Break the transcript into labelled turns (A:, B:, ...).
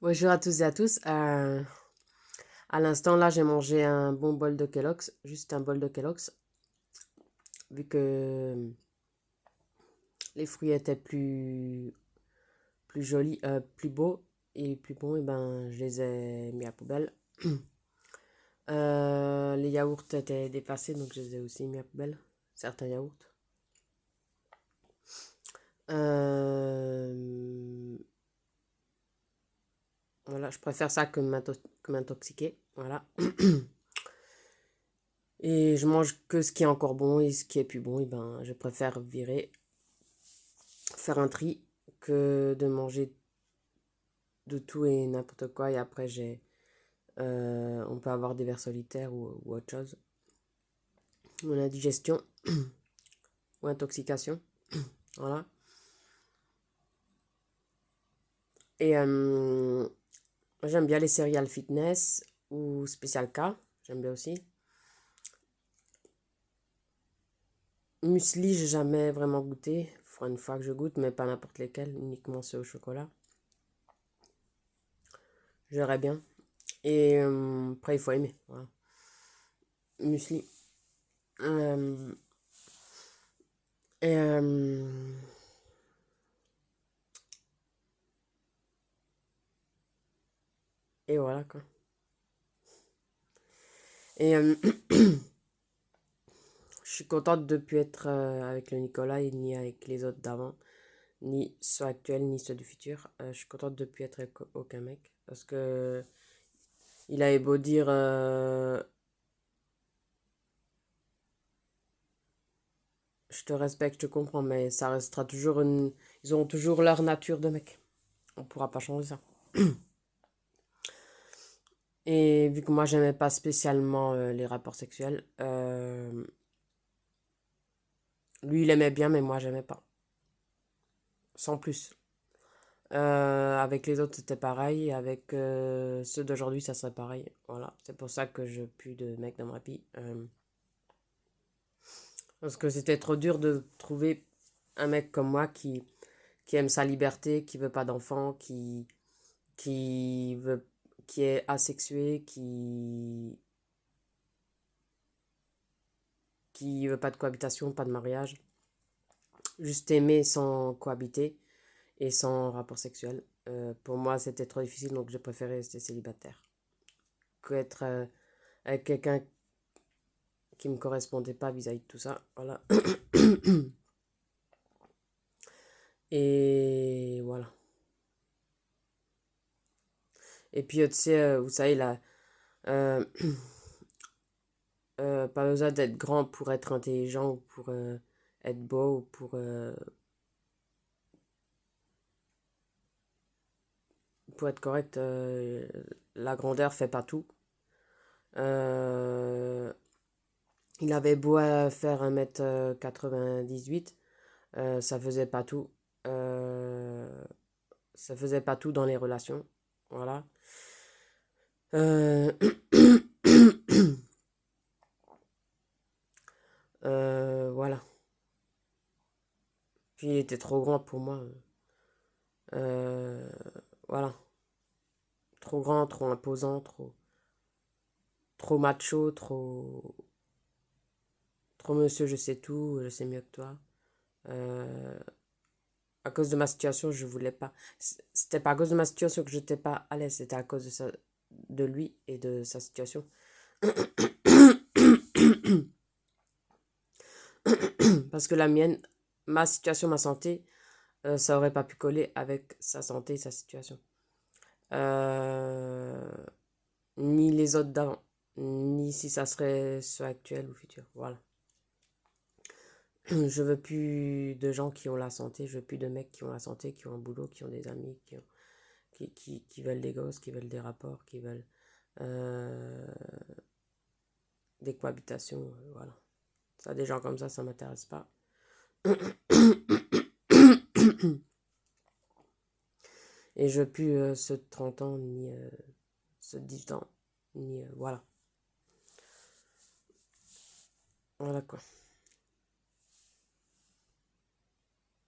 A: Bonjour à tous et à tous. À l'instant, là, j'ai mangé un bon bol de Kellogg's, juste un bol de Kellogg's, vu que les fruits étaient plus jolis, plus beaux et plus bons, et ben, je les ai mis à poubelle. Les yaourts étaient dépassés, donc je les ai aussi mis à poubelle, certains yaourts. Euh, voilà, je préfère ça que m'intoxiquer, voilà. Et je mange que ce qui est encore bon et ce qui est plus bon, et ben, je préfère virer, faire un tri que de manger de tout et n'importe quoi. Et après, on peut avoir des vers solitaires ou autre chose. Ou indigestion ou intoxication. Voilà. Et j'aime bien les céréales fitness ou spécial K. J'aime bien aussi. Muesli, j'ai jamais vraiment goûté. Il faudra une fois que je goûte, mais pas n'importe lesquels, uniquement ceux au chocolat. J'aurais bien. Et après, il faut aimer. Voilà. Muesli. Euh, et, et voilà quoi. Et je suis contente de ne plus être avec le Nicolas et ni avec les autres d'avant, ni ceux actuels, ni ceux du futur. Je suis contente de ne plus être avec aucun mec. Parce que il avait beau dire je te respecte, je te comprends, mais ça restera toujours une. Ils auront toujours leur nature de mec. On pourra pas changer ça. Et vu que moi j'aimais pas spécialement les rapports sexuels, lui il aimait bien, mais moi j'aimais pas. Sans plus. Avec les autres, c'était pareil. Avec ceux d'aujourd'hui, ça serait pareil. Voilà. C'est pour ça que je plus de mecs dans ma vie. Parce que c'était trop dur de trouver un mec comme moi qui aime sa liberté, qui veut pas d'enfant, qui veut, qui est asexué, qui veut pas de cohabitation, pas de mariage. Juste aimer sans cohabiter et sans rapport sexuel. Pour moi, c'était trop difficile, donc j'ai préféré rester célibataire que être avec quelqu'un qui me correspondait pas vis-à-vis de tout ça. Voilà. Et voilà. Et puis, tu sais, vous savez, là, euh, pas besoin d'être grand pour être intelligent ou pour être beau ou pour être correct. La grandeur fait pas tout. Euh, il avait beau faire 1,98 m, ça faisait pas tout. Euh, ça faisait pas tout dans les relations. Voilà. Euh, voilà. Puis il était trop grand pour moi. Euh, voilà. Trop grand, trop imposant, trop macho, trop monsieur, je sais tout, je sais mieux que toi. Euh, à cause de ma situation, je voulais pas. C'était pas à cause de ma situation que j'étais pas à l'aise, c'était à cause de lui et de sa situation. Parce que la mienne, ma situation, ma santé, ça aurait pas pu coller avec sa santé et sa situation. Euh, Ni les autres d'avant, ni si ça serait ceux actuels ou futurs. Voilà. Je veux plus de gens qui ont la santé, je veux plus de mecs qui ont la santé, qui ont un boulot, qui ont des amis, qui veulent des gosses, qui veulent des rapports, qui veulent euh, des cohabitations. Voilà. Ça, des gens comme ça m'intéresse pas. Et je veux plus ceux de 30 ans, ni ceux de 18 ans, ni voilà. Voilà quoi.